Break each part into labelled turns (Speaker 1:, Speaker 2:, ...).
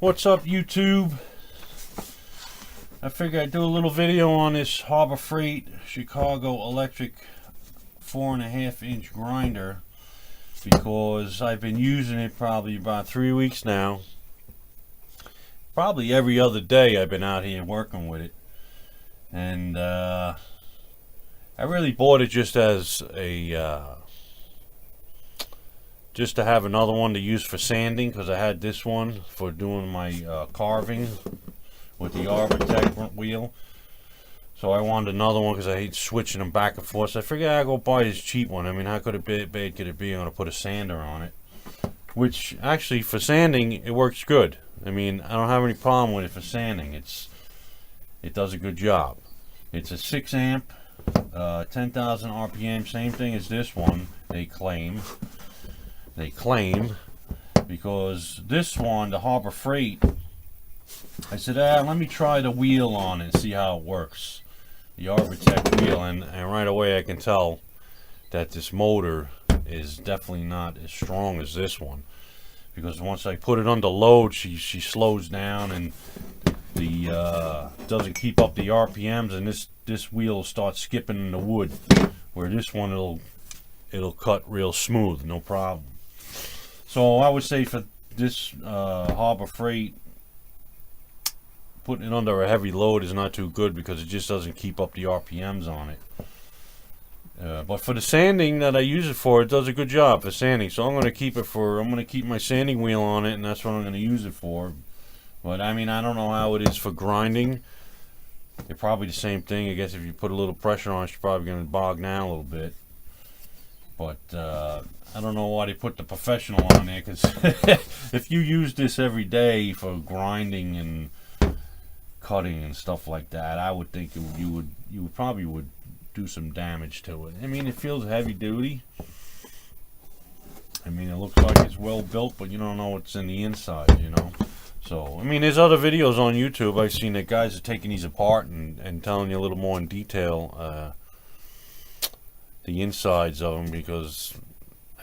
Speaker 1: What's up, YouTube? I figured I'd do a little video on this Harbor Freight Chicago electric 4.5-inch grinder because I've been using it probably about 3 weeks now. Probably every other day I've been out here working with it, and I really bought it just as a just to have another one to use for sanding, because I had this one for doing my carving with the Arbortech wheel. So I wanted another one because I hate switching them back and forth. So I figured I'd go buy this cheap one. I mean, how bad could it be? I'm going to put a sander on it, which actually for sanding it works good. I mean, I don't have any problem with it for sanding. It does a good job. It's a 6 amp, 10,000 RPM, same thing as this one. They claim, because this one, the Harbor Freight, I said, let me try the wheel on it and see how it works, the Arbortech wheel, and right away I can tell that this motor is definitely not as strong as this one, because once I put it under load, she slows down and the doesn't keep up the RPMs, and this wheel starts skipping in the wood, where this one it'll cut real smooth, no problem. So I would say for this Harbor Freight, putting it under a heavy load is not too good because it just doesn't keep up the RPMs on it. But for the sanding that I use it for, it does a good job for sanding. So I'm going to keep my sanding wheel on it, and that's what I'm going to use it for. But I mean, I don't know how it is for grinding. It's probably the same thing. I guess if you put a little pressure on it, it's probably going to bog down a little bit. But I don't know why they put the professional on there, because if you use this every day for grinding and cutting and stuff like that, I would think you probably would do some damage to it. I mean, it feels heavy duty. I mean, it looks like it's well built, but you don't know what's in the inside, you know. So I mean, there's other videos on YouTube I've seen that guys are taking these apart and telling you a little more in detail the insides of them, because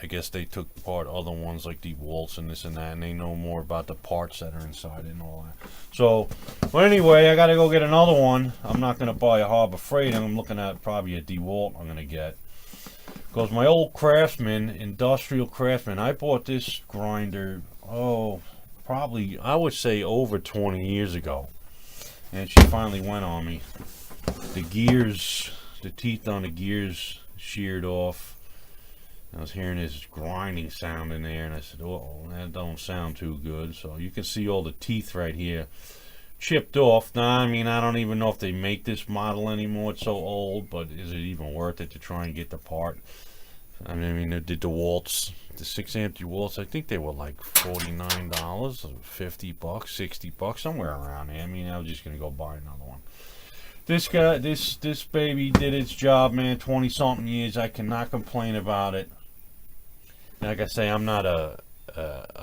Speaker 1: I guess they took apart other ones like DeWalt and this and that, and they know more about the parts that are inside and all that. So, well, anyway, I gotta go get another one. I'm not gonna buy a Harbor Freight. I'm looking at probably a DeWalt I'm gonna get, because my old Craftsman, industrial Craftsman, I bought this grinder, probably I would say over 20 years ago, and she finally went on me. The gears, the teeth on the gears sheared off. I was hearing this grinding sound in there, and I said, oh, that don't sound too good. So you can see all the teeth right here chipped off. Now, I mean, I don't even know if they make this model anymore. It's so old, but is it even worth it to try and get the part? I mean, the DeWalt's, the 6 amp DeWalt's, I think they were like $49, $50, $60, somewhere around there. I mean, I was just going to go buy another one. This guy, this baby did its job, man. 20-something years. I cannot complain about it. Like I say, I'm not a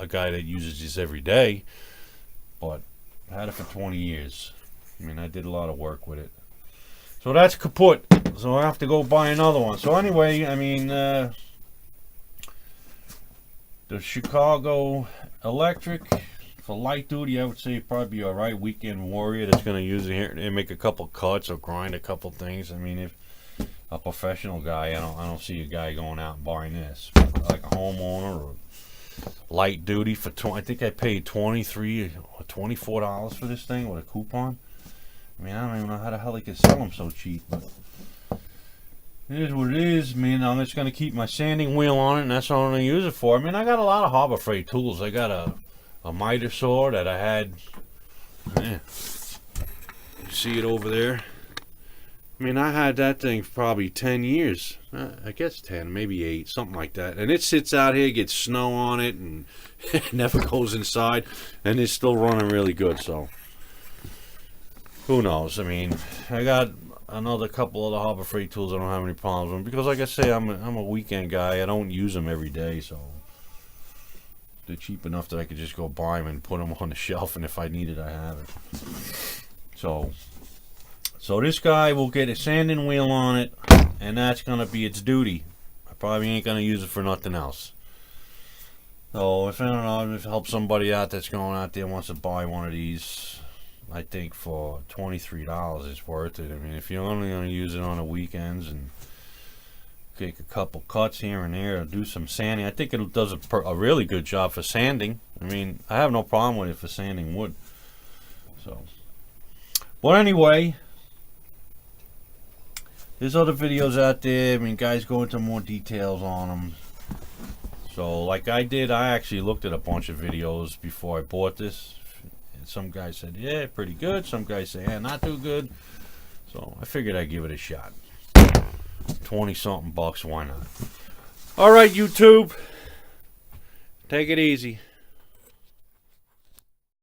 Speaker 1: guy that uses this every day, but I had it for 20 years. I mean, I did a lot of work with it. So that's kaput. So I have to go buy another one. So anyway, I mean, the Chicago Electric, for light duty, I would say probably be a right weekend warrior that's going to use it here and make a couple cuts or grind a couple things. I mean, if a professional guy, I don't see a guy going out and buying this. Like a homeowner or light duty for I think I paid $23 or $24 for this thing with a coupon. I mean, I don't even know how the hell they could sell them so cheap, but it is what it is. I mean, I'm just going to keep my sanding wheel on it, and that's what I'm going to use it for. I mean, I got a lot of Harbor Freight tools. I got a miter saw that I had. You see it over there? I mean, I had that thing for probably 10 years. I guess 10, maybe 8, something like that. And it sits out here, gets snow on it, and it never goes inside. And it's still running really good, so who knows? I mean, I got another couple of the Harbor Freight tools I don't have any problems with, because like I say, I'm a weekend guy. I don't use them every day, so they're cheap enough that I could just go buy them and put them on the shelf, and if I need it, I have it. So this guy will get a sanding wheel on it, and that's going to be its duty. I probably ain't going to use it for nothing else. So if I don't know, if help somebody out that's going out there wants to buy one of these, I think for $23 it's worth it. I mean, if you're only going to use it on the weekends and take a couple cuts here and there, do some sanding, I think it does a really good job for sanding. I mean, I have no problem with it for sanding wood. So, but anyway, there's other videos out there. I mean, guys go into more details on them. So, like I did, I actually looked at a bunch of videos before I bought this. And some guys said, yeah, pretty good. Some guys say, yeah, not too good. So, I figured I'd give it a shot. 20-something bucks, why not? All right, YouTube. Take it easy.